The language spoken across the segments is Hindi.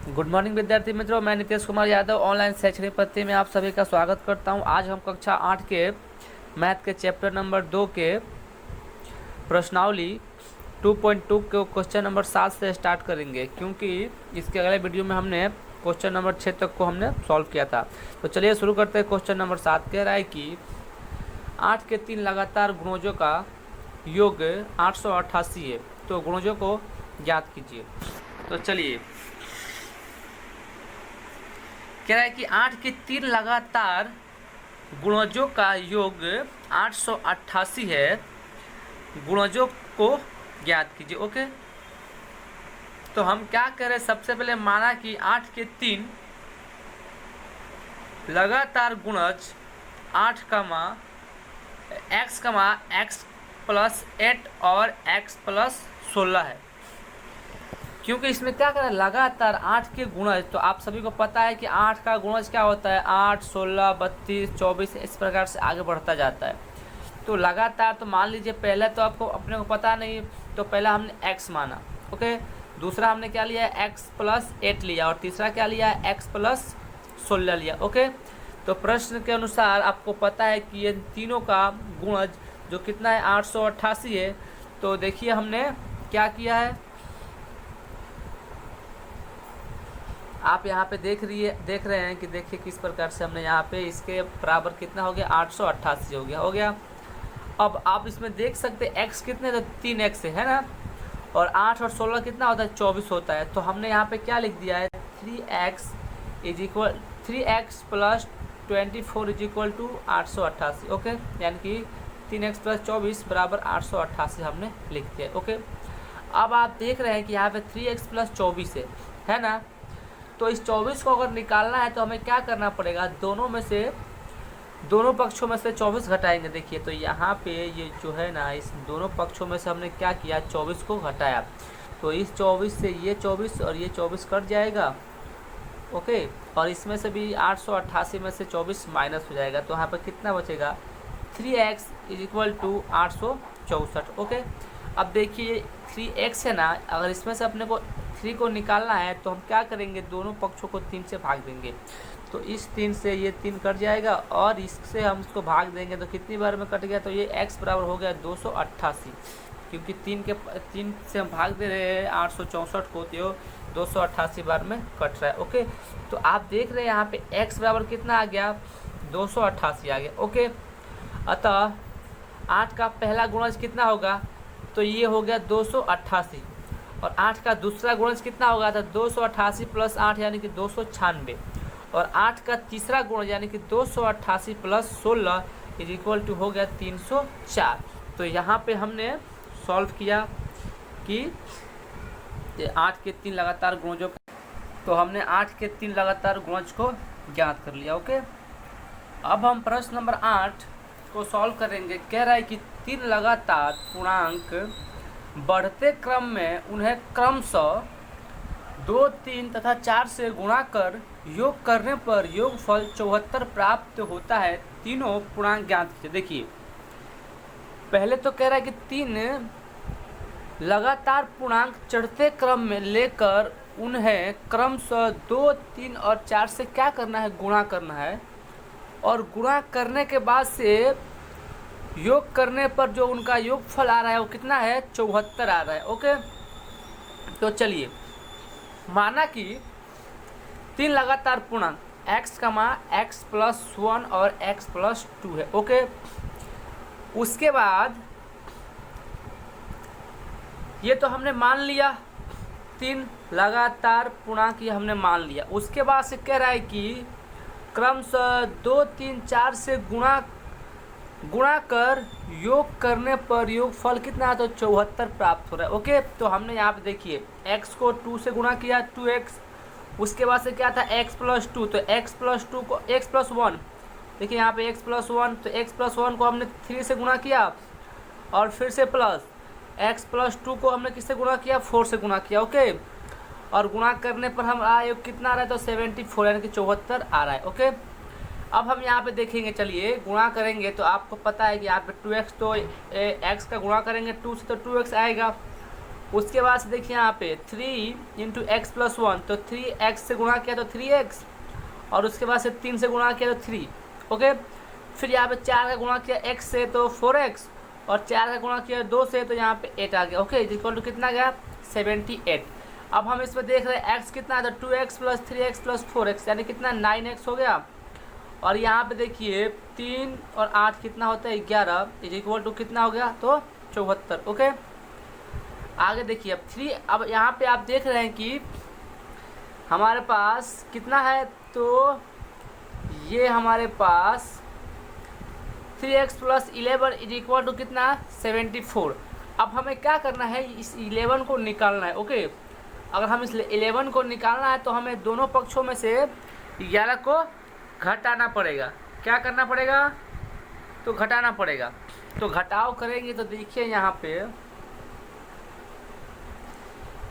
गुड मॉर्निंग विद्यार्थी मित्रों, मैं नीतीश कुमार यादव ऑनलाइन शैक्षणिक पद्धति में आप सभी का स्वागत करता हूं। आज हम कक्षा 8 के मैथ के चैप्टर नंबर 2 के प्रश्नावली 2.2 के क्वेश्चन नंबर 7 से स्टार्ट करेंगे, क्योंकि इसके अगले वीडियो में हमने क्वेश्चन नंबर 6 तक को हमने सॉल्व किया था। तो चलिए शुरू करते हैं। क्वेश्चन नंबर 7 कह रहा है कि 8 के 3 लगातार गुणजों का योग 888 है, तो गुणजों को ज्ञात कीजिए। तो चलिए, कह रहा है कि 8 के 3 लगातार गुणजों का योग 888 है, गुणजों को ज्ञात कीजिए। ओके, तो हम क्या कह रहे हैं, सबसे पहले माना कि 8 के 3 लगातार गुणज 8 x प्लस 8 और x प्लस 16 है। क्योंकि इसमें क्या करें, लगातार 8 के गुणज, तो आप सभी को पता है कि 8 का गुणज क्या होता है, 8, 16, 32, 24, इस प्रकार से आगे बढ़ता जाता है। तो लगातार, तो मान लीजिए पहले तो आपको अपने को पता नहीं, तो पहला हमने x माना। ओके, दूसरा हमने क्या लिया, x प्लस 8 लिया, और तीसरा क्या लिया, x प्लस 16 लिया। ओके, तो प्रश्न के अनुसार आपको पता है कि ये तीनों का गुणज जो कितना है, 888 है। तो देखिए हमने क्या किया है, आप यहाँ पे देख रहे हैं कि देखिए किस प्रकार से हमने यहाँ पे इसके बराबर कितना हो गया, 888 हो गया। अब आप इसमें देख सकते हैं x कितने, तो 3x है ना, और 8 और 16 कितना होता है, 24 होता है। तो हमने यहाँ पे क्या लिख दिया है, 3x plus 24 is equal to 888। Okay, यानी कि 3x प्लस 24 बराबर 888 हमने लिख दिया। ओके, अब आप देख रहे हैं कि यहाँ पे 3x प्लस 24 है ना। तो इस 24 को अगर निकालना है तो हमें क्या करना पड़ेगा, दोनों पक्षों में से 24 घटाएंगे। देखिए, तो यहाँ पे ये जो है ना, इस दोनों पक्षों में से हमने क्या किया, 24 को घटाया। तो इस 24 से ये 24 और ये 24 कट जाएगा। ओके, और इसमें से भी 888 में से 24 माइनस हो जाएगा। तो यहाँ पर कितना बचेगा, 3x is equal to 864। Okay, अब देखिए 3x है ना, अगर इसमें से अपने को 3 को निकालना है तो हम क्या करेंगे, दोनों पक्षों को 3 से भाग देंगे। तो इस 3 से ये 3 कट जाएगा, और इससे हम इसको भाग देंगे तो कितनी बार में कट गया, तो ये x बराबर हो गया 288। क्योंकि 3 से हम भाग दे रहे हैं 864 को, तो 288 बार में कट रहा है। ओके, तो आप देख रहे हैं यहाँ पे x बराबर कितना आ गया, 288 आ गया। ओके, अतः 8 का पहला गुणज कितना होगा, तो ये हो गया 288, और 8 का दूसरा गुणज कितना होगा, था 288 प्लस 8 यानी कि 296, और 8 का तीसरा गुणज यानी कि 288 प्लस 16 इज इक्वल टू हो गया 304। तो यहाँ पे हमने सॉल्व किया कि 8 के 3 लगातार गुणजों, तो हमने 8 के 3 लगातार गुणज को ज्ञात कर लिया। ओके, अब हम प्रश्न नंबर 8 को सॉल्व करेंगे। कह रहा है कि 3 लगातार पूर्णांक बढ़ते क्रम में उन्हें क्रमशः 2, 3 तथा 4 से गुणा कर योग करने पर योगफल 74 प्राप्त होता है। तीनों पूर्णांक ज्ञात कीजिए। देखिए, पहले तो कह रहा है कि 3 लगातार पूर्णांक चढ़ते क्रम में लेकर उन्हें क्रमशः 2, 3 और 4 से क्या करना है, गुणा करना है, और गुणा करने के बाद से योग करने पर जो उनका योगफल आ रहा है वो कितना है, 74 आ रहा है। ओके, तो चलिए, माना कि 3 लगातार पूर्णांक x प्लस 1 और x प्लस 2 है। ओके, उसके बाद ये तो हमने मान लिया, 3 लगातार पूर्णांक ये हमने मान लिया। उसके बाद से कह रहा है कि क्रमशः 2, 3, 4 से गुणा कर योग करने पर योगफल कितना है, तो 74 प्राप्त हो रहा है। ओके, तो हमने यहाँ पे देखिए x को 2 से गुणा किया, 2x, उसके बाद से क्या था, x प्लस 2, तो x प्लस 2 को x प्लस 1, देखिए यहाँ पे x प्लस 1, तो x प्लस 1 को हमने 3 से गुणा किया, और फिर से प्लस x प्लस 2 को हमने किससे गुणा किया, 4 से गुणा किया। ओके, और गुणा करने पर हम योग कितना आ रहा है, तो 74 यानी कि 74 आ रहा है। ओके, अब हम यहाँ पे देखेंगे, चलिए गुणा करेंगे तो आपको पता है कि यहाँ पे 2x, तो x का गुणा करेंगे 2 से तो 2x आएगा, उसके बाद से देखिए यहाँ पे 3 इंटू एक्स प्लस 1, तो 3x से गुणा किया तो 3x, और उसके बाद से 3 से गुणा किया तो 3। ओके, फिर यहाँ पे 4 का गुणा किया x से तो 4x, और 4 का गुणा किया 2 से तो यहाँ पे 8 आ गया। ओके, इक्वल टू कितना गया 78। अब हम इसमें देख रहे हैं x कितना है, तो 2x plus 3x plus 4x यानी कितना 9x हो गया। और यहाँ पे देखिए 3 और 8 कितना होता है 11, इक्वल टू कितना हो गया तो 74। ओके, आगे देखिए अब 3, अब यहाँ पे आप देख रहे हैं कि हमारे पास कितना है, तो ये हमारे पास 3x plus 11 is equal to कितना 74। अब हमें क्या करना है, इस 11 को निकालना है। ओके, अगर हम इस 11 को निकालना है तो हमें दोनों पक्षों में से 11 को घटाना पड़ेगा। क्या करना पड़ेगा, तो घटाना पड़ेगा। तो घटाव करेंगे तो देखिए यहाँ पे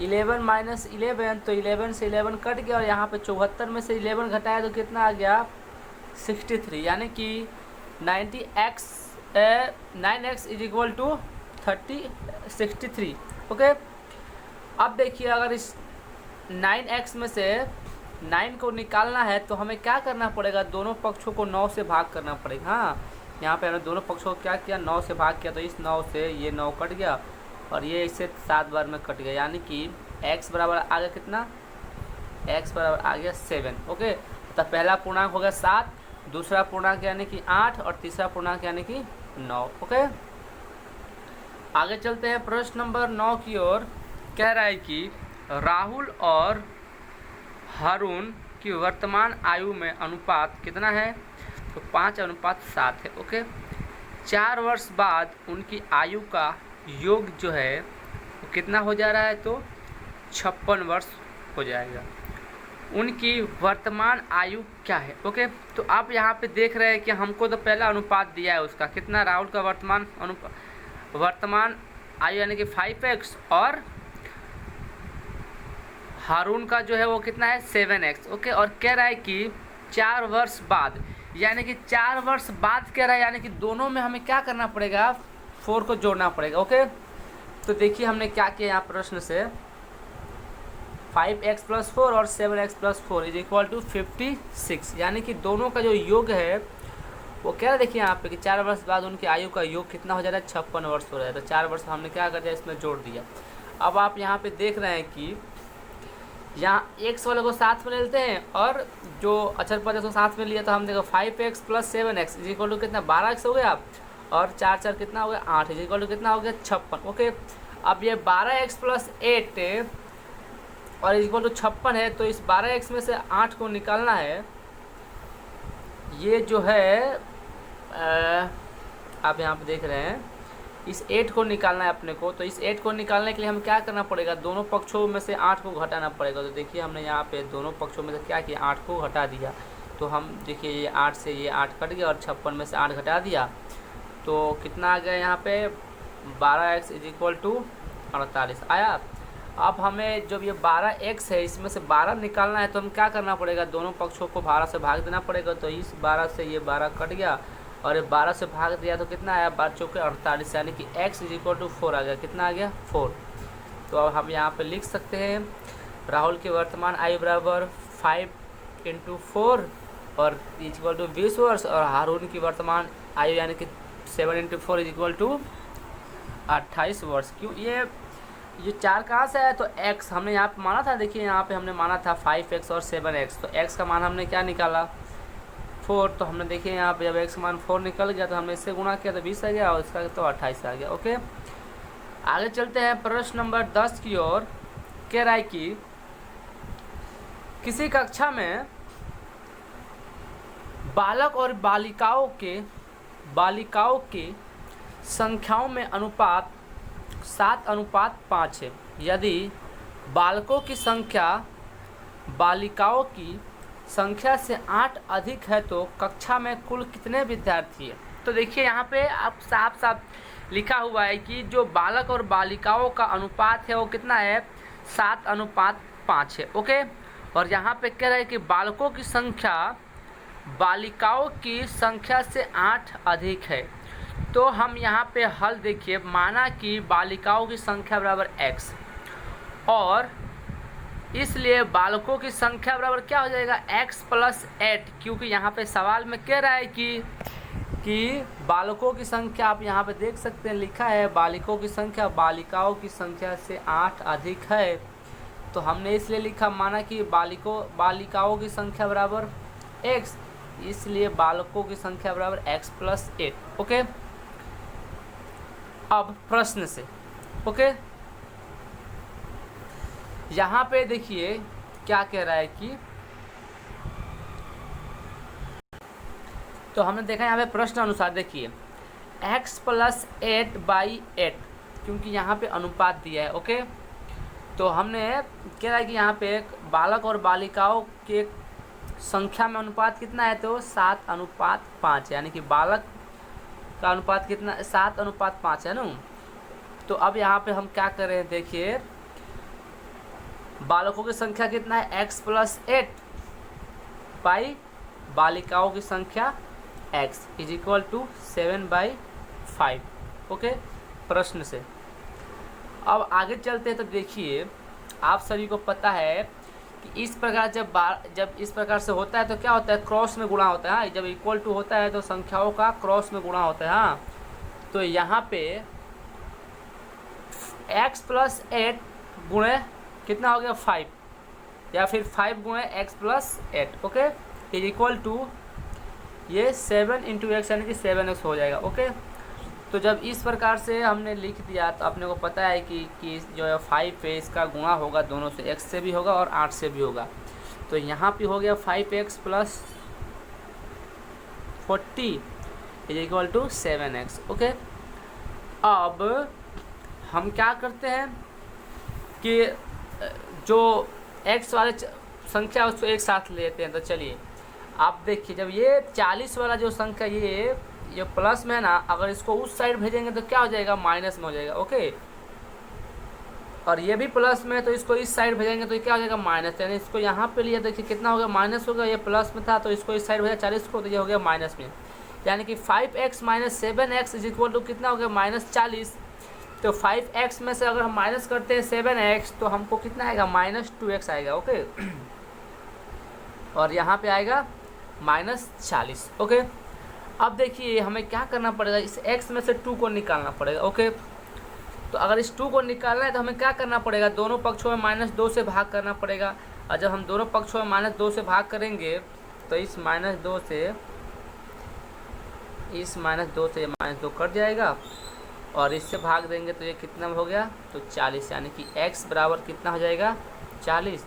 11 माइनस 11, तो 11 से 11 कट गया, और यहाँ पे 74 में से 11 घटाया तो कितना आ गया 63, यानी कि 9x is equal to 63। Okay, अब देखिए अगर इस 9x में से 9 को निकालना है तो हमें क्या करना पड़ेगा, दोनों पक्षों को 9 से भाग करना पड़ेगा। हाँ, यहाँ पे हमने दोनों पक्षों को क्या किया 9 से भाग किया, तो इस 9 से ये 9 कट गया, और ये इससे 7 बार में कट गया, यानी कि x बराबर आ गया कितना, x बराबर आ गया 7। ओके, तो पहला पूर्णांक हो गया 7, दूसरा पूर्णांक यानी कि 8, और तीसरा पूर्णांक यानी कि 9। ओके, आगे चलते हैं प्रश्न नंबर 9 की ओर। कह रहा है कि राहुल और हारून की वर्तमान आयु में अनुपात कितना है, तो 5:7 है। ओके, 4 वर्ष बाद उनकी आयु का योग जो है वो कितना हो जा रहा है, तो 56 वर्ष हो जाएगा। उनकी वर्तमान आयु क्या है। ओके, तो आप यहाँ पे देख रहे हैं कि हमको तो पहला अनुपात दिया है उसका कितना, राहुल का वर्तमान आयु यानी कि 5x, और हारून का जो है वो कितना है 7x। ओके, और कह रहा है कि 4 वर्ष बाद, यानी कि 4 वर्ष बाद कह रहा है, यानी कि दोनों में हमें क्या करना पड़ेगा 4 को जोड़ना पड़ेगा। ओके, तो देखिए हमने क्या किया यहाँ प्रश्न से, 5x प्लस 4 और 7x plus 4 is equal to 56, यानी कि दोनों का जो योग है वो क्या है, देखिए यहाँ पे कि 4 वर्ष बाद उनकी आयु का योग कितना हो जा रहा है 56 वर्ष हो रहा है। तो 4 वर्ष हमने क्या कर दिया इसमें जोड़ दिया। अब आप यहाँ पे देख रहे हैं कि यहाँ x वाले को साथ में ले लेते हैं, और जो अचर पद को साथ में लिया, तो हम देखो 5x plus 7x is equal to कितना 12x हो गया, और 4 4 कितना हो गया 8 इज इक्वल टू कितना हो गया 56। ओके, अब ये 12x प्लस 8 और इक्वल टू 56 है, तो इस 12x में से 8 को निकालना है। ये जो है आप यहाँ पे देख रहे हैं इस 8 को निकालना है अपने को। तो इस 8 को निकालने के लिए हम क्या करना पड़ेगा, दोनों पक्षों में से 8 को घटाना पड़ेगा। तो देखिए हमने यहाँ पे दोनों पक्षों में से क्या किया 8 को घटा दिया। तो हम देखिए ये 8 से ये 8 कट गया, और 56 में से 8 घटा दिया तो कितना आ गया यहाँ पे 12x इज इक्वल टू 48 आया। अब हमें जब ये 12x है इसमें से 12 निकालना है, तो हम क्या करना पड़ेगा, दोनों पक्षों को 12 से भाग देना पड़ेगा। तो इस 12 से ये 12 कट गया, और ये 12 से भाग दिया तो कितना आया 12 चौके 48, यानी कि x इज इक्वल टू 4 आ गया। कितना आ गया 4। तो अब हम यहाँ पे लिख सकते हैं राहुल की वर्तमान आयु बराबर 5 × 4 और इक्वल टू 20 वर्ष, और हारून की वर्तमान आयु यानी कि 7 × 4 इज इक्वल टू 28 वर्ष। क्यों ये 4 कहाँ से आया, तो x हमने यहाँ पे माना था। देखिए यहाँ पे हमने माना था 5x और 7x, तो x का मान हमने क्या निकाला 4। तो हमने देखिए यहाँ पे जब x का मान 4 निकल गया तो हमने इससे गुणा किया तो 20 आ गया, और इसका तो 28 आ गया। ओके, आगे चलते हैं प्रश्न नंबर 10 की ओर। कह रहा है कि किसी कक्षा में बालक और बालिकाओं के संख्याओं में अनुपात 7:5 है। यदि बालकों की संख्या बालिकाओं की संख्या से 8 अधिक है तो कक्षा में कुल कितने विद्यार्थी हैं। तो देखिए यहाँ पे आप साफ साफ लिखा हुआ है कि जो बालक और बालिकाओं का अनुपात है वो कितना है 7:5 है। ओके, और यहाँ पे कह रहा है कि बालकों की संख्या बालिकाओं की संख्या से 8 अधिक है। तो हम यहाँ पे हल देखिए, माना कि बालिकाओं की संख्या बराबर x, और इसलिए बालकों की संख्या बराबर क्या हो जाएगा x + 8, क्योंकि यहाँ पे सवाल में कह रहा है कि बालकों की संख्या, आप यहाँ पे देख सकते हैं लिखा है बालिकों की संख्या बालिकाओं की संख्या से 8 अधिक है, तो हमने इसलिए लिखा माना कि बालिकाओं की संख्या बराबर x, इसलिए बालकों की संख्या बराबर x + 8। ओके, अब प्रश्न से, ओके, यहाँ पे देखिए क्या कह रहा है कि, तो हमने देखा यहाँ पे प्रश्न अनुसार देखिए x + 8/8, क्योंकि यहाँ पे अनुपात दिया है। ओके, तो हमने कह रहा है कि यहाँ पे बालक और बालिकाओं के संख्या में अनुपात कितना है, तो 7:5, यानी कि बालक का अनुपात कितना, 7:5 है ना। तो अब यहाँ पे हम क्या कर रहे हैं, देखिए बालकों की संख्या कितना है x + 8 बाई बालिकाओं की संख्या x = 7/5। ओके, प्रश्न से अब आगे चलते हैं। तो देखिए आप सभी को पता है कि इस प्रकार जब इस प्रकार से होता है तो क्या होता है, क्रॉस में गुणा होता है। हाँ, जब इक्वल टू होता है तो संख्याओं का क्रॉस में गुणा होता है। हाँ, तो यहाँ पे x + 8 गुणे कितना हो गया 5, या फिर 5 गुणे x + 8, ओके, = ये 7 × x, यानी कि 7x हो जाएगा। ओके, तो जब इस प्रकार से हमने लिख दिया तो अपने को पता है कि जो है 5 पे इसका गुणा होगा दोनों से, x से भी होगा और 8 से भी होगा। तो यहाँ पे हो गया 5x + 40 = 7x। ओके, अब हम क्या करते हैं कि जो x वाले संख्या उसको एक साथ लेते हैं। तो चलिए आप देखिए, जब ये 40 वाला जो संख्या ये प्लस में है ना, अगर इसको उस साइड भेजेंगे तो क्या हो जाएगा, माइनस में हो जाएगा। ओके, और ये भी प्लस में है तो इसको इस साइड भेजेंगे तो क्या हो जाएगा, माइनस। यानी इसको यहाँ पे लिया, देखिए कितना हो गया, माइनस हो गया। ये प्लस में था तो इसको इस साइड भेजा 40 को, तो ये हो गया माइनस में। यानी कि 5x - 7x = कितना हो गया, -40। तो 5x में से अगर हम माइनस करते हैं 7x तो हमको कितना आएगा, -2x आएगा। ओके, और यहाँ पे आएगा -40। ओके, अब देखिए हमें क्या करना पड़ेगा, इस x में से 2 को निकालना पड़ेगा। ओके, तो अगर इस 2 को निकालना है तो हमें क्या करना पड़ेगा, दोनों पक्षों में -2 से भाग करना पड़ेगा। और जब हम दोनों पक्षों में -2 से भाग करेंगे तो इस -2 से -2 कट जाएगा, और इससे भाग देंगे तो ये कितना हो गया, तो 40, यानी कि x बराबर कितना हो जाएगा, 40।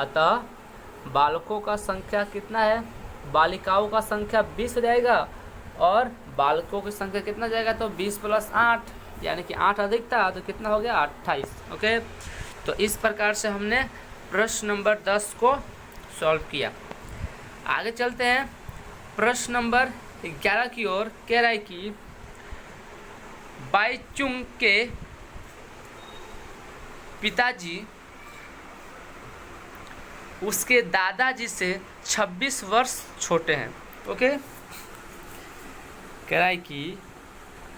अतः बालकों का संख्या कितना है, बालिकाओं का संख्या 20 हो जाएगा, और बालकों की संख्या कितना जाएगा, तो 20 + 8, यानी कि 8 अधिक था तो कितना हो गया, 28। ओके, तो इस प्रकार से हमने प्रश्न नंबर 10 को सॉल्व किया। आगे चलते हैं प्रश्न नंबर 11 की ओर। कह रहा है कि बाईचुंग के पिताजी उसके दादाजी से 26 वर्ष छोटे हैं। ओके, कह रहा है कि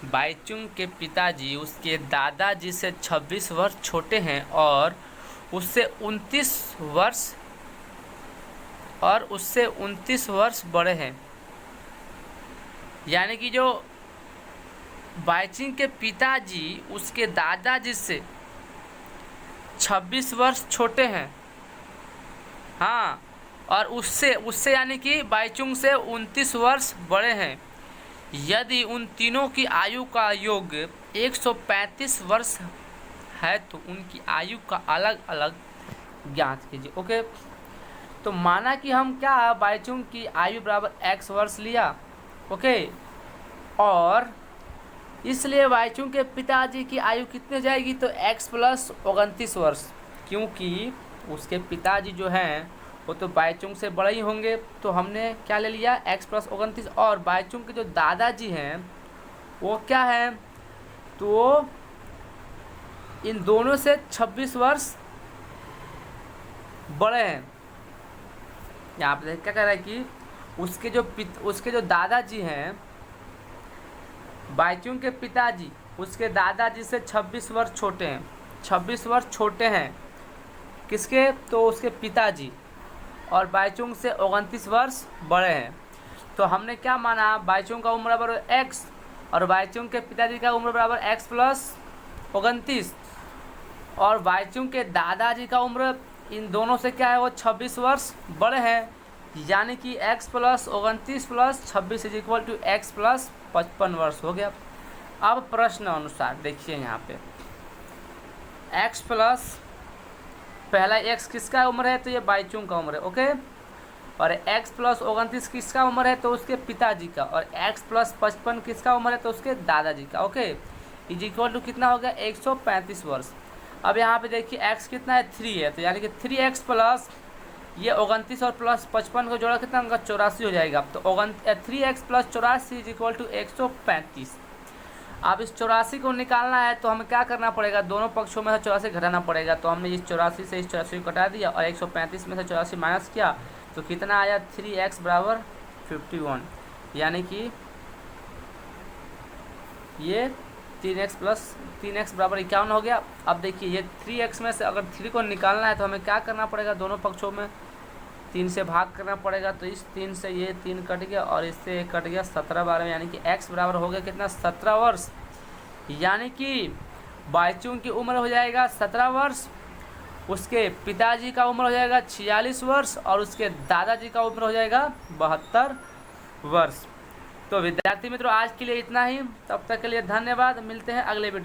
बाईचुंग के पिताजी उसके दादाजी से 26 वर्ष छोटे हैं और उससे 29 वर्ष बड़े हैं। यानी कि जो बाईचुंग के पिताजी उसके दादाजी से 26 वर्ष छोटे हैं, हाँ, और उससे यानी कि बाईचुंग से 29 वर्ष बड़े हैं। यदि उन तीनों की आयु का योग 135 वर्ष है तो उनकी आयु का अलग अलग ज्ञात कीजिए। ओके, तो माना कि हम क्या, बाईचुंग की आयु बराबर x वर्ष लिया। ओके, और इसलिए बाईचुंग के पिताजी की आयु कितने जाएगी, तो x + 29 वर्ष, क्योंकि उसके पिताजी जो हैं वो तो बाईचुंग से बड़े ही होंगे। तो हमने क्या ले लिया, x + 29, और बाईचुंग के जो दादाजी हैं वो क्या है, तो इन दोनों से 26 वर्ष बड़े हैं। यहाँ पे क्या कह रहा है कि उसके जो दादाजी हैं, बाईचुंग के पिताजी उसके दादाजी से 26 वर्ष छोटे हैं, 26 वर्ष छोटे हैं। किसके, तो उसके पिताजी, और बाईचुंग से 29 वर्ष बड़े हैं। तो हमने क्या माना, बाईचुंग का उम्र बराबर x और बाईचुंग के पिताजी का उम्र बराबर x प्लस 29, और बाईचुंग के दादाजी का उम्र इन दोनों से क्या है, वो 26 वर्ष बड़े हैं, यानी कि x plus 29 plus 26 is equal to x plus 55 वर्ष हो गया। अब प्रश्न अनुसार देखिए यहाँ पे x प्लस, पहला x किसका उम्र है, तो ये बाईचुंग का उम्र है, ओके, और x प्लस 29 किसका उम्र है, तो उसके पिताजी का, और x प्लस 55 किसका उम्र है, तो उसके दादाजी का, ओके, इज इक्वल टू कितना हो गया, 135 वर्ष। अब यहाँ पे देखिए x कितना है, 3 है, तो यानी कि 3x प्लस ये 29 और प्लस 55 को जोड़ा कितना होगा, 84 हो जाएगा। तो 3x plus 84 is equal to 135। अब इस 84 को निकालना है तो हमें क्या करना पड़ेगा, दोनों पक्षों में से 84 घटाना पड़ेगा। तो हमने इस 84 से इस 84 को घटा दिया और 135 में से 84 माइनस किया तो कितना आया, 3x बराबर 51, यानी कि ये 3x बराबर 51 हो गया। अब देखिए ये 3x में से अगर 3 को निकालना है तो हमें क्या करना पड़ेगा, दोनों पक्षों में 3 से भाग करना पड़ेगा। तो इस 3 से ये 3 कट गया और इससे 1 कट गया, 17/12, यानी कि x बराबर हो गया कितना, 17 वर्ष। यानी कि बाईचुंग की उम्र हो जाएगा 17 वर्ष, उसके पिताजी का उम्र हो जाएगा 46 वर्ष और उसके दादाजी का उम्र हो जाएगा 72 वर्ष। तो विद्यार्थी मित्रों आज के लिए इतना ही, तब तक के लिए धन्यवाद, मिलते हैं अगले वीडियो।